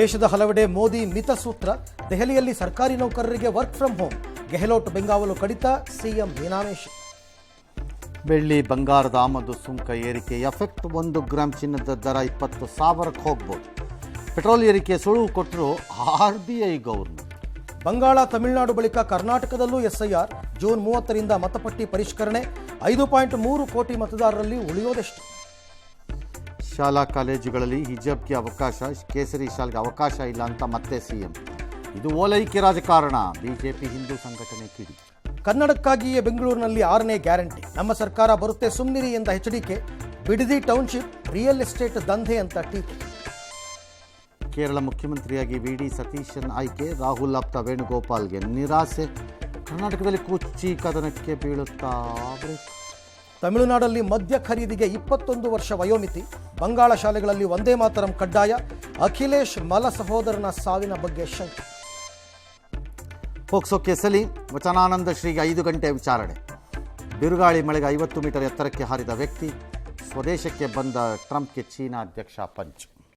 ದೇಶದ ಹಲವೆಡೆ ಮೋದಿ ಮಿತಸೂತ್ರ. ದೆಹಲಿಯಲ್ಲಿ ಸರ್ಕಾರಿ ನೌಕರರಿಗೆ ವರ್ಕ್ ಫ್ರಮ್ ಹೋಮ್. ಗೆಹ್ಲೋಟ್ ಬೆಂಗಾವಲು ಕಡಿತ, ಸಿಎಂ ಮೀನಾಮೇಶ. ಬೆಳ್ಳಿ ಬಂಗಾರದ ಆಮದು ಸುಂಕ ಏರಿಕೆ ಎಫೆಕ್ಟ್. 1 ಗ್ರಾಂ ಚಿನ್ನದ ದರ 20,000ಕ್ಕೆ ಹೋಗ್ಬೋದು. ಪೆಟ್ರೋಲ್ ಏರಿಕೆ ಸುಳುವು ಕೊಟ್ಟರು RBI ಗವರ್ನರ್. ಬಂಗಾಳ, ತಮಿಳುನಾಡು ಬಳಿಕ ಕರ್ನಾಟಕದಲ್ಲೂ ಎಸ್ಐಆರ್. ಜೂನ್ 30ರಿಂದ ಮತಪಟ್ಟಿ ಪರಿಷ್ಕರಣೆ. 5.3 ಕೋಟಿ ಮತದಾರರಲ್ಲಿ ಉಳಿಯೋದೆಷ್ಟು? ಶಾಲಾ ಕಾಲೇಜುಗಳಲ್ಲಿ ಹಿಜಾಬ್ಗೆ ಅವಕಾಶ, ಕೇಸರಿ ಶಾಲೆಗೆ ಅವಕಾಶ ಇಲ್ಲ ಅಂತ ಮತ್ತೆ ಸಿಎಂ. ಇದು ಓಲೈಕೆ ರಾಜಕಾರಣ. ಬಿಜೆಪಿ ಹಿಂದೂ ಸಂಘಟನೆ ಕಿಡಿ. ಕನ್ನಡಕ್ಕಾಗಿಯೇ ಬೆಂಗಳೂರಿನಲ್ಲಿ 6ನೇ ಗ್ಯಾರಂಟಿ. ನಮ್ಮ ಸರ್ಕಾರ ಬರುತ್ತೆ ಸುಮ್ನಿರಿ ಎಂದ HDK. Bidadi township real estate ದಂಧೆ ಅಂತ ಟೀಕೆ. ಕೇರಳ ಮುಖ್ಯಮಂತ್ರಿಯಾಗಿ VD ಸತೀಶನ್ ಆಯ್ಕೆ. ರಾಹುಲ್ ಆಪ್ತ ವೇಣುಗೋಪಾಲ್ಗೆ ನಿರಾಸೆ. ಕರ್ನಾಟಕದಲ್ಲಿ ಕುರ್ಚಿ ಕದನಕ್ಕೆ ಬೀಳುತ್ತಾ ತಮಿಳುನಾಡಲ್ಲಿ ಮದ್ಯ ಖರೀದಿಗೆ 21 ವರ್ಷ ವಯೋಮಿತಿ. ಬಂಗಾಳ ಶಾಲೆಗಳಲ್ಲಿ ವಂದೇ ಮಾತರಂ ಕಡ್ಡಾಯ. ಅಖಿಲೇಶ್ ಮಲ ಸಹೋದರನ ಸಾವಿನ ಬಗ್ಗೆ ಶಂಕೆ. ಪೋಕ್ಸೋ ಕೇಸಲ್ಲಿ ವಚನಾನಂದ ಶ್ರೀಗೆ 5 ಗಂಟೆ ವಿಚಾರಣೆ. ಬಿರುಗಾಳಿ ಮಳೆಗೆ 50 ಮೀಟರ್ ಎತ್ತರಕ್ಕೆ ಹಾರಿದ ವ್ಯಕ್ತಿ. ಸ್ವದೇಶಕ್ಕೆ ಬಂದ ಟ್ರಂಪ್ಗೆ ಚೀನಾ ಅಧ್ಯಕ್ಷ ಪಂಚ್.